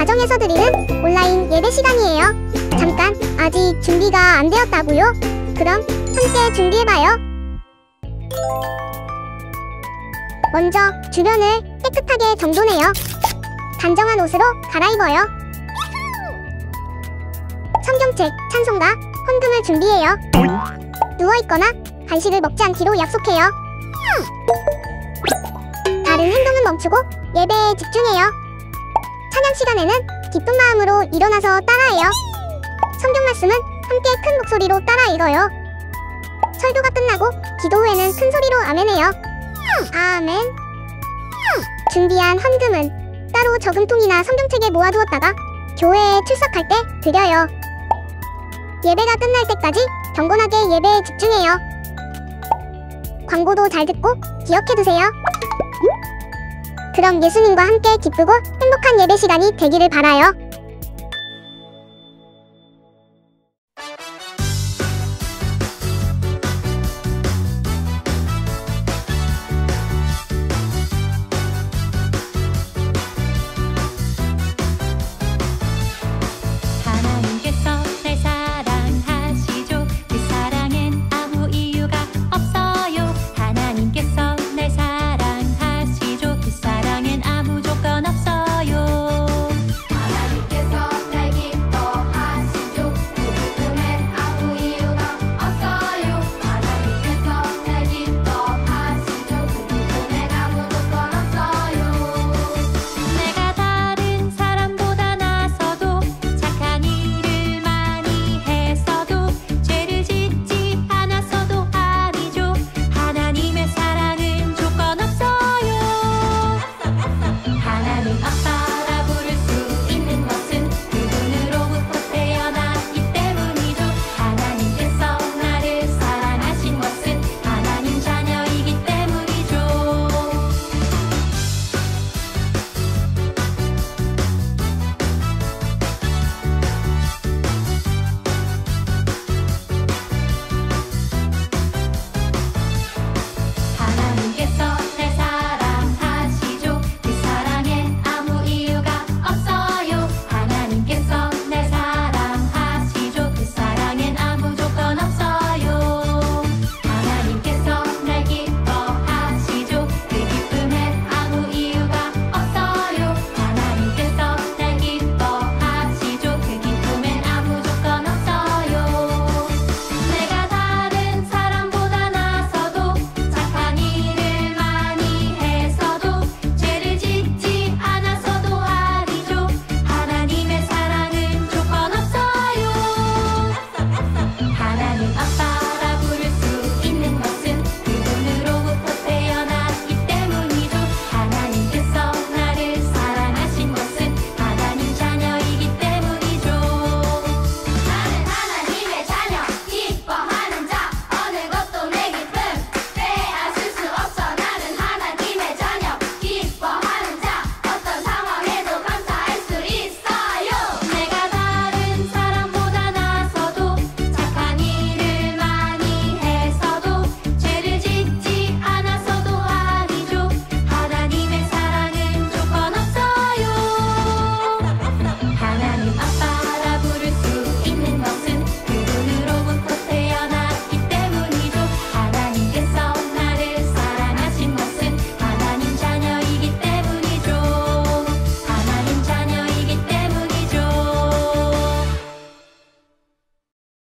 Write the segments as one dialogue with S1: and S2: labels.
S1: 가정에서 드리는 온라인 예배 시간이에요. 잠깐, 아직 준비가 안 되었다고요? 그럼 함께 준비해봐요. 먼저 주변을 깨끗하게 정돈해요. 단정한 옷으로 갈아입어요. 성경책, 찬송가, 헌금을 준비해요. 누워있거나 간식을 먹지 않기로 약속해요. 다른 행동은 멈추고 예배에 집중해요. 찬양 시간에는 기쁜 마음으로 일어나서 따라해요. 성경 말씀은 함께 큰 목소리로 따라 읽어요. 설교가 끝나고 기도 후에는 큰 소리로 아멘해요. 아멘. 준비한 헌금은 따로 저금통이나 성경책에 모아두었다가 교회에 출석할 때 드려요. 예배가 끝날 때까지 경건하게 예배에 집중해요. 광고도 잘 듣고 기억해두세요. 그럼 예수님과 함께 기쁘고 행복한 예배 시간이 되기를 바라요.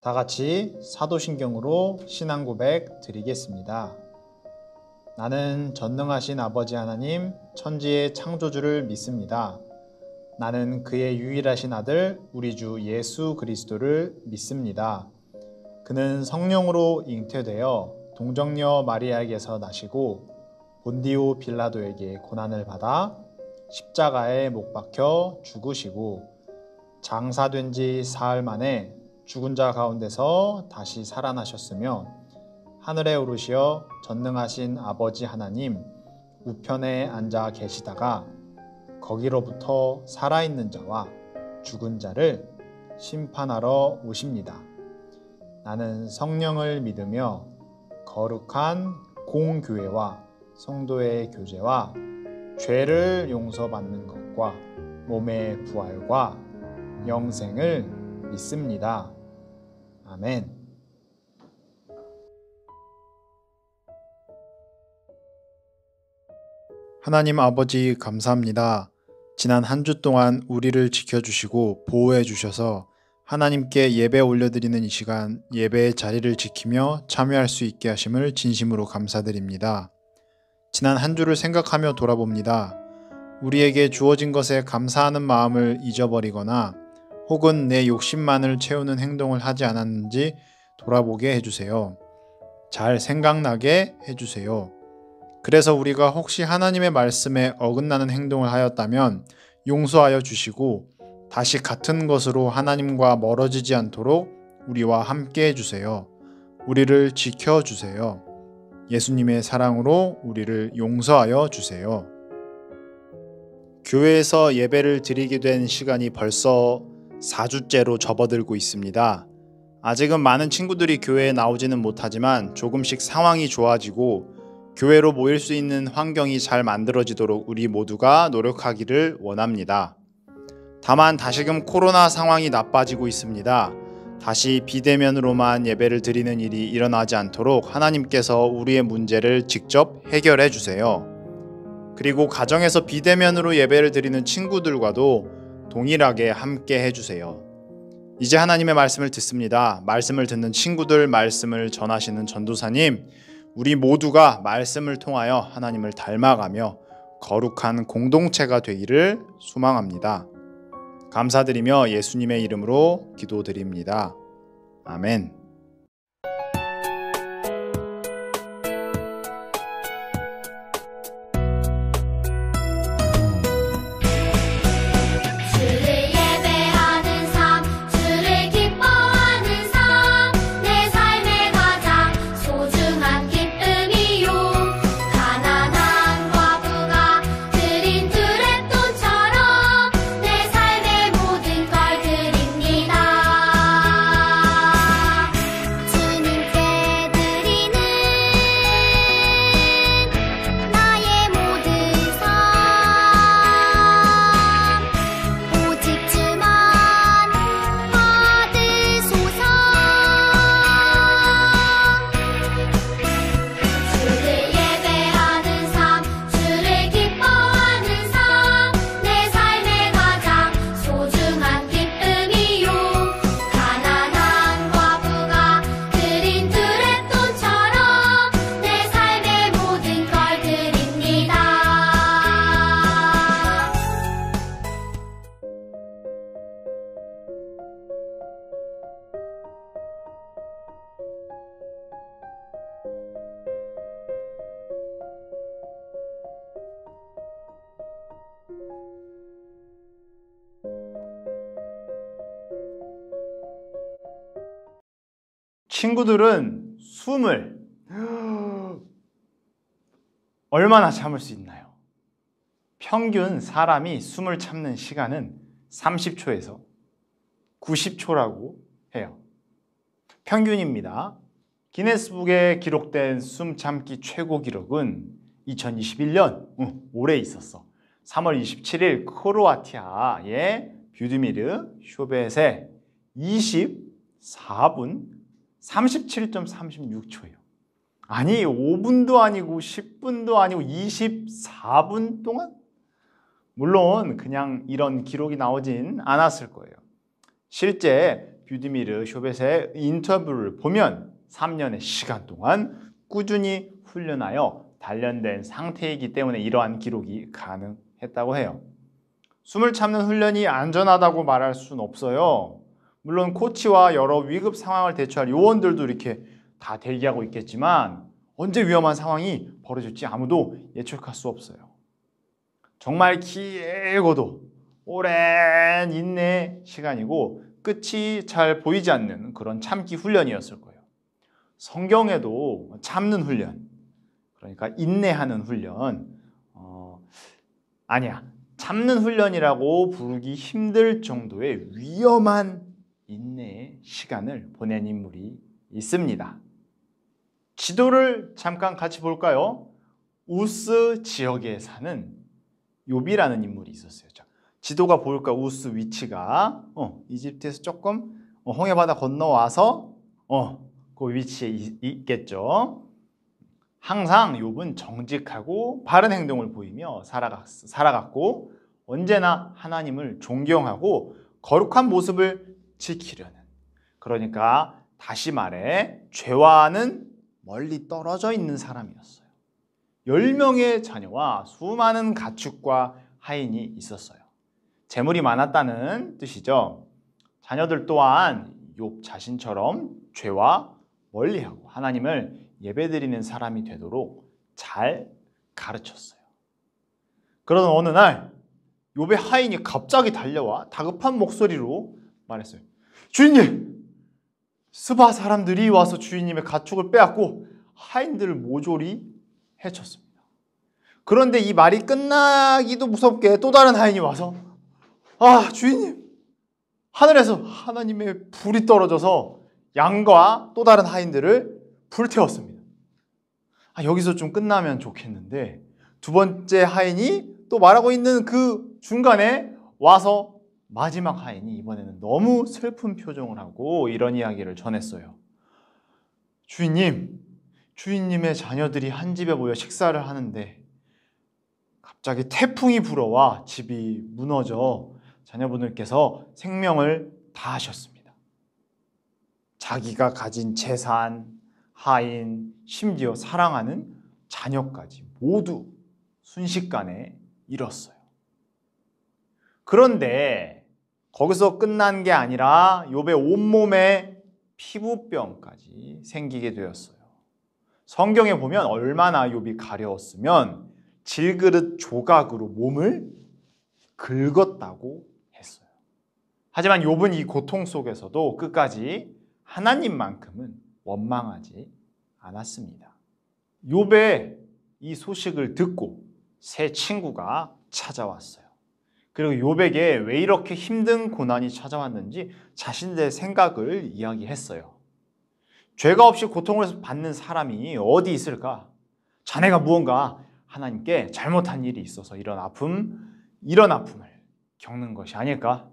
S2: 다 같이 사도신경으로 신앙 고백 드리겠습니다. 나는 전능하신 아버지 하나님 천지의 창조주를 믿습니다. 나는 그의 유일하신 아들 우리 주 예수 그리스도를 믿습니다. 그는 성령으로 잉태되어 동정녀 마리아에게서 나시고 본디오 빌라도에게 고난을 받아 십자가에 못 박혀 죽으시고 장사된 지 사흘 만에 죽은 자 가운데서 다시 살아나셨으며 하늘에 오르시어 전능하신 아버지 하나님 우편에 앉아 계시다가 거기로부터 살아있는 자와 죽은 자를 심판하러 오십니다. 나는 성령을 믿으며 거룩한 공교회와 성도의 교제와 죄를 용서받는 것과 몸의 부활과 영생을 믿습니다. 아멘. 하나님 아버지 감사합니다. 지난 한 주 동안 우리를 지켜주시고 보호해 주셔서 하나님께 예배 올려드리는 이 시간 예배의 자리를 지키며 참여할 수 있게 하심을 진심으로 감사드립니다. 지난 한 주를 생각하며 돌아봅니다. 우리에게 주어진 것에 감사하는 마음을 잊어버리거나 혹은 내 욕심만을 채우는 행동을 하지 않았는지 돌아보게 해주세요. 잘 생각나게 해주세요. 그래서 우리가 혹시 하나님의 말씀에 어긋나는 행동을 하였다면 용서하여 주시고 다시 같은 것으로 하나님과 멀어지지 않도록 우리와 함께 해주세요. 우리를 지켜주세요. 예수님의 사랑으로 우리를 용서하여 주세요. 교회에서 예배를 드리게 된 시간이 벌써 4주째로 접어들고 있습니다. 아직은 많은 친구들이 교회에 나오지는 못하지만 조금씩 상황이 좋아지고 교회로 모일 수 있는 환경이 잘 만들어지도록 우리 모두가 노력하기를 원합니다. 다만 다시금 코로나 상황이 나빠지고 있습니다. 다시 비대면으로만 예배를 드리는 일이 일어나지 않도록 하나님께서 우리의 문제를 직접 해결해 주세요. 그리고 가정에서 비대면으로 예배를 드리는 친구들과도 동일하게 함께 해주세요. 이제 하나님의 말씀을 듣습니다. 말씀을 듣는 친구들, 말씀을 전하시는 전도사님, 우리 모두가 말씀을 통하여 하나님을 닮아가며 거룩한 공동체가 되기를 소망합니다. 감사드리며 예수님의 이름으로 기도드립니다. 아멘. 친구들은 숨을 얼마나 참을 수 있나요? 평균 사람이 숨을 참는 시간은 30초에서 90초라고 해요. 평균입니다. 기네스북에 기록된 숨 참기 최고 기록은 2021년 올해 있었어. 3월 27일 크로아티아의 뷰드미르 쇼벳의 24분 37.36초예요. 아니 5분도 아니고 10분도 아니고 24분 동안? 물론 그냥 이런 기록이 나오진 않았을 거예요. 실제 뷰드미르 쇼벳의 인터뷰를 보면 3년의 시간 동안 꾸준히 훈련하여 단련된 상태이기 때문에 이러한 기록이 가능했다고 해요. 숨을 참는 훈련이 안전하다고 말할 수는 없어요. 물론 코치와 여러 위급 상황을 대처할 요원들도 이렇게 다 대기하고 있겠지만 언제 위험한 상황이 벌어질지 아무도 예측할 수 없어요. 정말 길고도 오랜 인내 시간이고 끝이 잘 보이지 않는 그런 참기 훈련이었을 거예요. 성경에도 참는 훈련, 그러니까 인내하는 훈련, 아니야, 참는 훈련이라고 부르기 힘들 정도의 위험한 인내의 시간을 보낸 인물이 있습니다. 지도를 잠깐 같이 볼까요? 우스 지역에 사는 욥이라는 인물이 있었어요. 지도가 보일까 우스 위치가 이집트에서 조금 홍해 바다 건너와서 그 위치에 있겠죠. 항상 욥은 정직하고 바른 행동을 보이며 살아갔고 언제나 하나님을 존경하고 거룩한 모습을 지키려는, 그러니까 다시 말해 죄와는 멀리 떨어져 있는 사람이었어요. 10명의 자녀와 수많은 가축과 하인이 있었어요. 재물이 많았다는 뜻이죠. 자녀들 또한 욥 자신처럼 죄와 멀리하고 하나님을 예배드리는 사람이 되도록 잘 가르쳤어요. 그러던 어느 날 욥의 하인이 갑자기 달려와 다급한 목소리로 말했어요. 주인님! 스바 사람들이 와서 주인님의 가축을 빼앗고 하인들을 모조리 해쳤습니다. 그런데 이 말이 끝나기도 무섭게 또 다른 하인이 와서 주인님! 하늘에서 하나님의 불이 떨어져서 양과 또 다른 하인들을 불태웠습니다. 여기서 좀 끝나면 좋겠는데 두 번째 하인이 또 말하고 있는 그 중간에 와서 마지막 하인이 이번에는 너무 슬픈 표정을 하고 이런 이야기를 전했어요. 주인님의 자녀들이 한 집에 모여 식사를 하는데 갑자기 태풍이 불어와 집이 무너져 자녀분들께서 생명을 다하셨습니다. 자기가 가진 재산, 하인, 심지어 사랑하는 자녀까지 모두 순식간에 잃었어요. 그런데 거기서 끝난 게 아니라 욥의 온몸에 피부병까지 생기게 되었어요. 성경에 보면 얼마나 욥이 가려웠으면 질그릇 조각으로 몸을 긁었다고 했어요. 하지만 욥은 이 고통 속에서도 끝까지 하나님만큼은 원망하지 않았습니다. 욥의 이 소식을 듣고 새 친구가 찾아왔어요. 그리고 욥에게 왜 이렇게 힘든 고난이 찾아왔는지 자신들의 생각을 이야기했어요. 죄가 없이 고통을 받는 사람이 어디 있을까? 자네가 무언가 하나님께 잘못한 일이 있어서 이런 아픔을 겪는 것이 아닐까?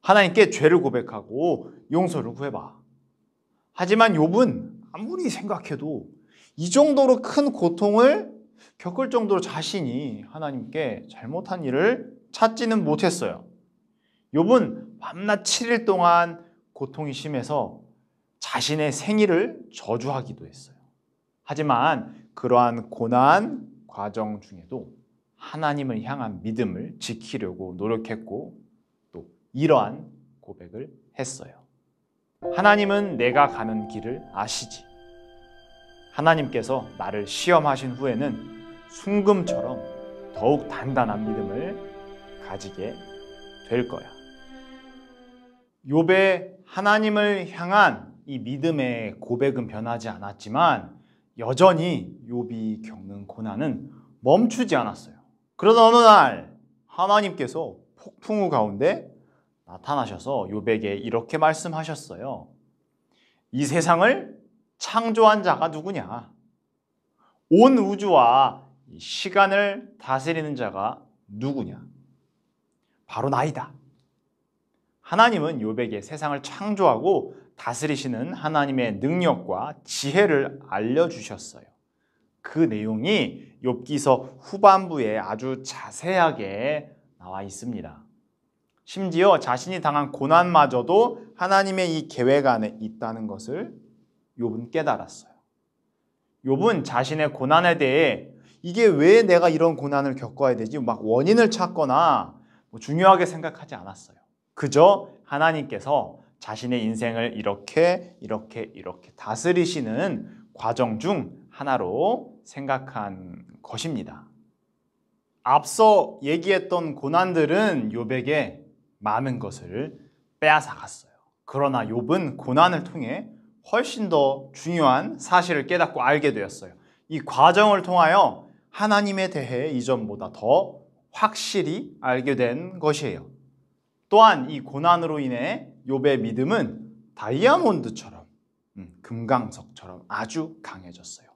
S2: 하나님께 죄를 고백하고 용서를 구해봐. 하지만 욥은 아무리 생각해도 이 정도로 큰 고통을 겪을 정도로 자신이 하나님께 잘못한 일을 찾지는 못했어요. 욥은 밤낮 7일 동안 고통이 심해서 자신의 생일을 저주하기도 했어요. 하지만 그러한 고난 과정 중에도 하나님을 향한 믿음을 지키려고 노력했고 또 이러한 고백을 했어요. 하나님은 내가 가는 길을 아시지. 하나님께서 나를 시험하신 후에는 순금처럼 더욱 단단한 믿음을 가지게 될 거야. 욥의 하나님을 향한 이 믿음의 고백은 변하지 않았지만 여전히 욥이 겪는 고난은 멈추지 않았어요. 그러던 어느 날 하나님께서 폭풍우 가운데 나타나셔서 욥에게 이렇게 말씀하셨어요. 이 세상을 창조한 자가 누구냐? 온 우주와 시간을 다스리는 자가 누구냐? 바로 나이다. 하나님은 욥에게 세상을 창조하고 다스리시는 하나님의 능력과 지혜를 알려주셨어요. 그 내용이 욥기서 후반부에 아주 자세하게 나와 있습니다. 심지어 자신이 당한 고난마저도 하나님의 이 계획 안에 있다는 것을 욥은 깨달았어요. 욥은 자신의 고난에 대해 이게 왜 내가 이런 고난을 겪어야 되지? 막 원인을 찾거나 중요하게 생각하지 않았어요. 그저 하나님께서 자신의 인생을 이렇게 다스리시는 과정 중 하나로 생각한 것입니다. 앞서 얘기했던 고난들은 욥에게 많은 것을 빼앗아갔어요. 그러나 욥은 고난을 통해 훨씬 더 중요한 사실을 깨닫고 알게 되었어요. 이 과정을 통하여 하나님에 대해 이전보다 더 확실히 알게 된 것이에요. 또한 이 고난으로 인해 욥의 믿음은 다이아몬드처럼, 금강석처럼 아주 강해졌어요.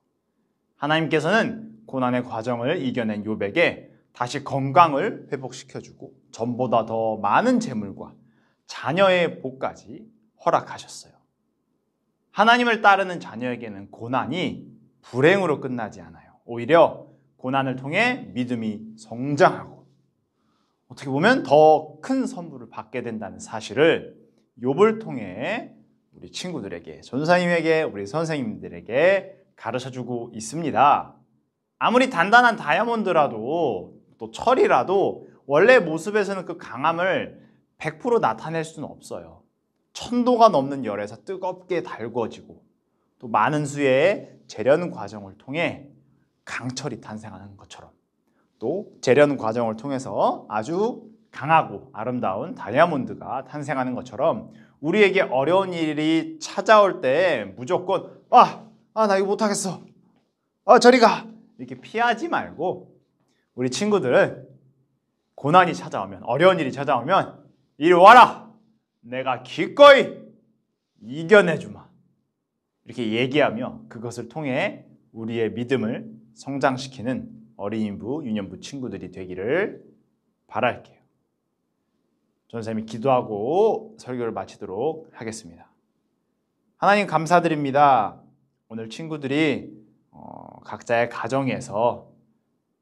S2: 하나님께서는 고난의 과정을 이겨낸 욥에게 다시 건강을 회복시켜주고 전보다 더 많은 재물과 자녀의 복까지 허락하셨어요. 하나님을 따르는 자녀에게는 고난이 불행으로 끝나지 않아요. 오히려 고난을 통해 믿음이 성장하고 어떻게 보면 더 큰 선물을 받게 된다는 사실을 욥을 통해 우리 친구들에게, 전도사님에게, 우리 선생님들에게 가르쳐주고 있습니다. 아무리 단단한 다이아몬드라도 또 철이라도 원래 모습에서는 그 강함을 100% 나타낼 수는 없어요. 1000도가 넘는 열에서 뜨겁게 달궈지고 또 많은 수의 재련 과정을 통해 강철이 탄생하는 것처럼 또 재련 과정을 통해서 아주 강하고 아름다운 다이아몬드가 탄생하는 것처럼 우리에게 어려운 일이 찾아올 때 무조건 나 이거 못하겠어. 저리 가. 이렇게 피하지 말고 우리 친구들은 고난이 찾아오면, 어려운 일이 찾아오면 이리 와라. 내가 기꺼이 이겨내주마. 이렇게 얘기하며 그것을 통해 우리의 믿음을 성장시키는 어린이부, 유년부 친구들이 되기를 바랄게요. 전도사님이 기도하고 설교를 마치도록 하겠습니다. 하나님 감사드립니다. 오늘 친구들이 각자의 가정에서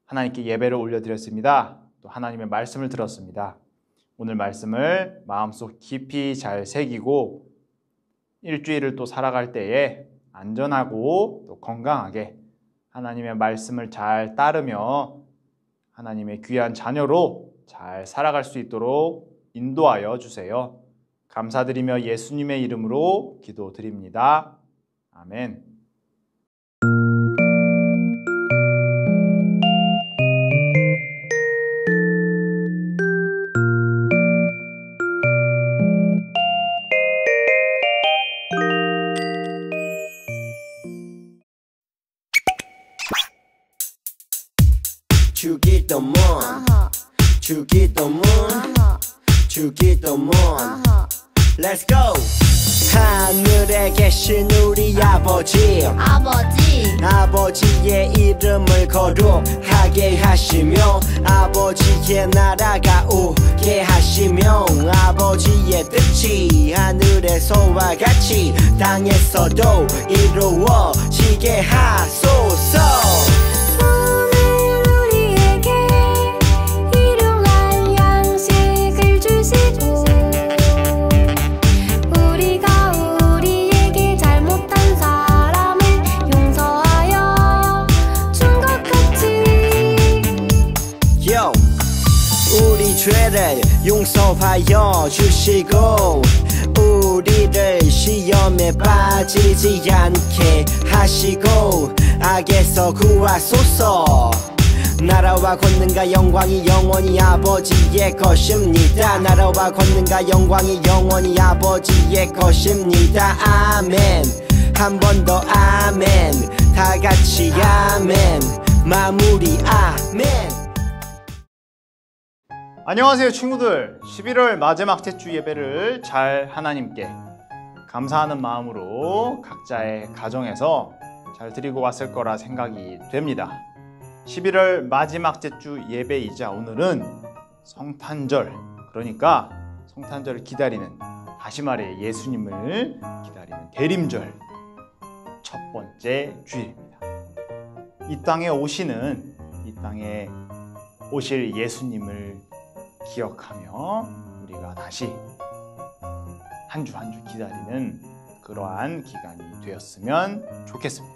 S2: 하나님께 예배를 올려드렸습니다. 또 하나님의 말씀을 들었습니다. 오늘 말씀을 마음속 깊이 잘 새기고 일주일을 또 살아갈 때에 안전하고 또 건강하게 하나님의 말씀을 잘 따르며 하나님의 귀한 자녀로 잘 살아갈 수 있도록 인도하여 주세요. 감사드리며 예수님의 이름으로 기도드립니다. 아멘.
S3: 주기도문 주기도문 주기도문 Let's go! 하늘에 계신 우리 아버지의 이름을 거룩하게 하시며 아버지의 나라가 오게 하시며 아버지의 뜻이 하늘에서와 같이 땅에서도 이루어지게 하소서. 죄를 용서하여 주시고 우리를 시험에 빠지지 않게 하시고 악에서 구하소서. 나라와 권능과 영광이 영원히 아버지의 것입니다. 나라와 권능과 영광이 영원히 아버지의 것입니다. 아멘. 한 번 더 아멘. 다 같이 아멘. 마무리 아멘.
S2: 안녕하세요 친구들. 11월 마지막 제주 예배를 잘 하나님께 감사하는 마음으로 각자의 가정에서 잘 드리고 왔을 거라 생각이 됩니다. 11월 마지막 제주 예배이자 오늘은 성탄절, 그러니까 성탄절을 기다리는, 다시 말해 예수님을 기다리는 대림절 첫 번째 주일입니다. 이 땅에 오실 예수님을 기억하며 우리가 다시 한 주 한 주 기다리는 그러한 기간이 되었으면 좋겠습니다.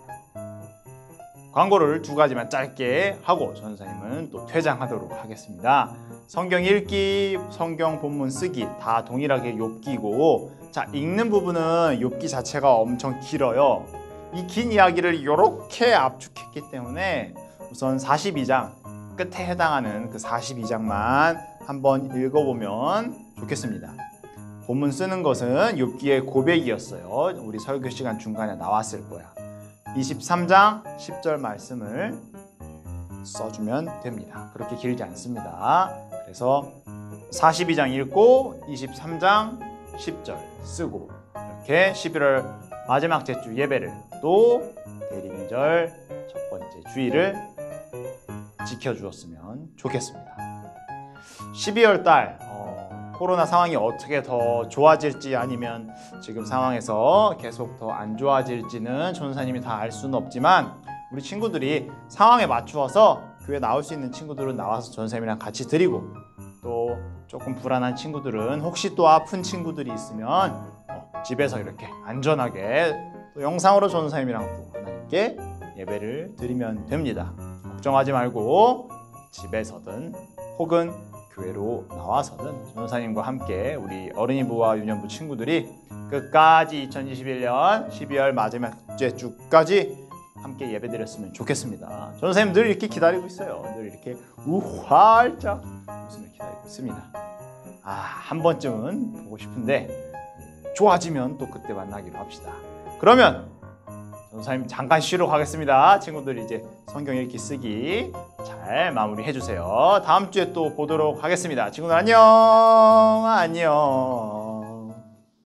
S2: 광고를 2가지만 짧게 하고 전도사님은 또 퇴장하도록 하겠습니다. 성경 읽기, 성경 본문 쓰기 다 동일하게 욥기고, 자, 읽는 부분은 욥기 자체가 엄청 길어요. 이 긴 이야기를 이렇게 압축했기 때문에 우선 42장 끝에 해당하는 그 42장만 한번 읽어보면 좋겠습니다. 본문 쓰는 것은 욥기의 고백이었어요. 우리 설교 시간 중간에 나왔을 거야. 23장 10절 말씀을 써주면 됩니다. 그렇게 길지 않습니다. 그래서 42장 읽고 23장 10절 쓰고 이렇게 11월 마지막 제주 예배를 또 대림절 첫 번째 주일을 지켜주었으면 좋겠습니다. 12월 달 코로나 상황이 어떻게 더 좋아질지 아니면 지금 상황에서 계속 더 안 좋아질지는 전도사님이 다 알 수는 없지만 우리 친구들이 상황에 맞추어서 교회 나올 수 있는 친구들은 나와서 전도사님이랑 같이 드리고 또 조금 불안한 친구들은 혹시 또 아픈 친구들이 있으면 집에서 이렇게 안전하게 또 영상으로 전도사님이랑 또 하나님께 예배를 드리면 됩니다. 걱정하지 말고 집에서든 혹은 교회로 나와서든 전도사님과 함께 우리 어린이부와 유년부 친구들이 끝까지 2021년 12월 마지막째 주까지 함께 예배드렸으면 좋겠습니다. 전도사님 늘 이렇게 기다리고 있어요. 늘 이렇게 활짝 웃으며 기다리고 있습니다. 한 번쯤은 보고 싶은데 좋아지면 또 그때 만나기로 합시다. 그러면 전도사님 잠깐 쉬러 가겠습니다. 친구들 이제 성경 읽기 쓰기 잘 마무리해 주세요. 다음 주에 또 보도록 하겠습니다. 친구들 안녕.